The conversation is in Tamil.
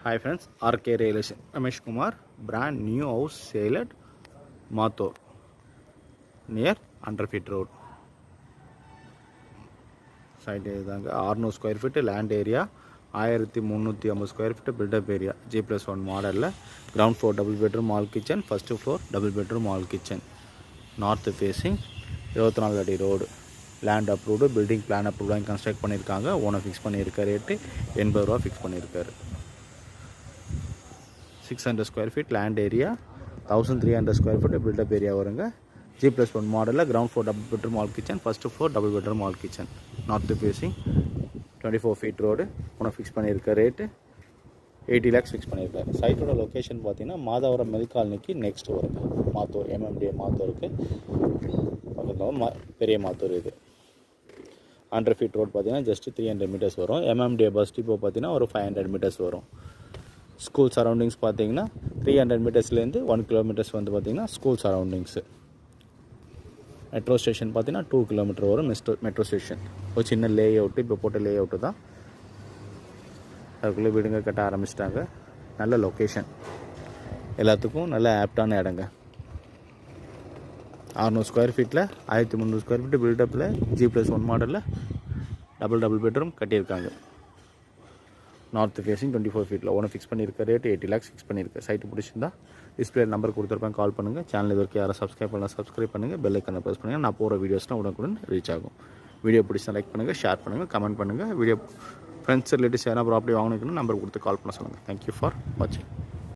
Hi friends, RK Real Estate. Ramesh Kumar, brand new house sale at Mathur near Underfit Road. Site is 600 square feet land area, 1350 square feet build up area, G+1 model, ground floor double bedroom all kitchen, first floor double bedroom all kitchen, north facing 24 அடி road, land approved, building plan approved, construct பண்ணிருக்காங்க, ஓனர் ஃபிக்ஸ் பண்ணிருக்க ரேட் 80 ரூபாய் ஃபிக்ஸ் பண்ணிருக்காரு. 600 square feet land area, 1300 square feet build up area வருங்க. G+1 model, ground floor double bedroom all kitchen, first floor double bedroom all kitchen, north facing 24 feet road, owner fix பண்ணிருக்க ரேட் 80 lakhs ஃபிக்ஸ் பண்ணிருக்காரு. சைட்டோட லொகேஷன் பார்த்தீங்கன்னா மாதவரம் மெல் காலனிக்கு நெக்ஸ்ட் வருங்க. மாத்தூர் MMDA மாத்தூருக்கு பக்கத்தில் பெரிய மாத்தூர் இது. 100 feet ரோட் பார்த்தீங்கன்னா ஜஸ்ட் 300 meters வரும். MMDA பஸ் டிப்போ பார்த்தீங்கன்னா ஒரு 500 meters வரும். ஸ்கூல் சரௌண்டிங்ஸ் பார்த்தீங்கன்னா 300 மீட்டர்ஸ்லேருந்து 1 கிலோமீட்டர்ஸ் வந்து பார்த்தீங்கன்னா ஸ்கூல் சரௌண்டிங்ஸு. மெட்ரோ ஸ்டேஷன் பார்த்தீங்கன்னா 2 கிலோமீட்டர் வரும் மெட்ரோ ஸ்டேஷன். ஒரு சின்ன லே அவுட்டு, இப்போ போட்ட லே அவுட்டு தான். அதுக்குள்ளே வீடுங்க கட்ட ஆரம்பிச்சிட்டாங்க. நல்ல லொக்கேஷன், எல்லாத்துக்கும் நல்ல ஆப்டான இடங்க. 600 ஸ்கொயர் ஃபீட்டில் 1300 ஸ்கொயர் ஃபீட்டு பில்டப்பில் G+1 மாடலில் டபுள் பெட்ரூம் கட்டியிருக்காங்க. நார்த் ஃபேஸிங் 24 ஃபீட்டில் ஓனர் ஃபிக்ஸ் பண்ணியிருக்க ரேட் 80 lakhs ஃபிக்ஸ் பண்ணியிருக்க. சைட்டு பிடிச்சிருந்தா டிஸ்பிளே நம்பர் கொடுத்துருப்பேன், கால் பண்ணுங்கள். சேனல் இது வரைக்கும் யாரும் சப்ஸ்கிரைப் பண்ணலாம், சப்ஸ்கிரைப் பண்ணுங்கள். பெல் ஐக்கனை ப்ரெஸ் பண்ணுங்கள். நான் போகிற வீடியோஸ்லாம் உடனுக்குடன் ரீச் ஆகும். வீடியோ பிடிச்சா லைக் பண்ணுங்கள், ஷேர் பண்ணுங்கள், கமெண்ட் பண்ணுங்கள். வீடியோ ஃப்ரெண்ட்ஸ் ரிலேட்டிவ்ஸ் யாரா ப்ராப்பர்ட்டி வாங்கணுக்குன்னு நம்பர் கொடுத்து கால் பண்ண சொல்லுங்கள். தேங்க்யூ ஃபார் வாட்சிங்.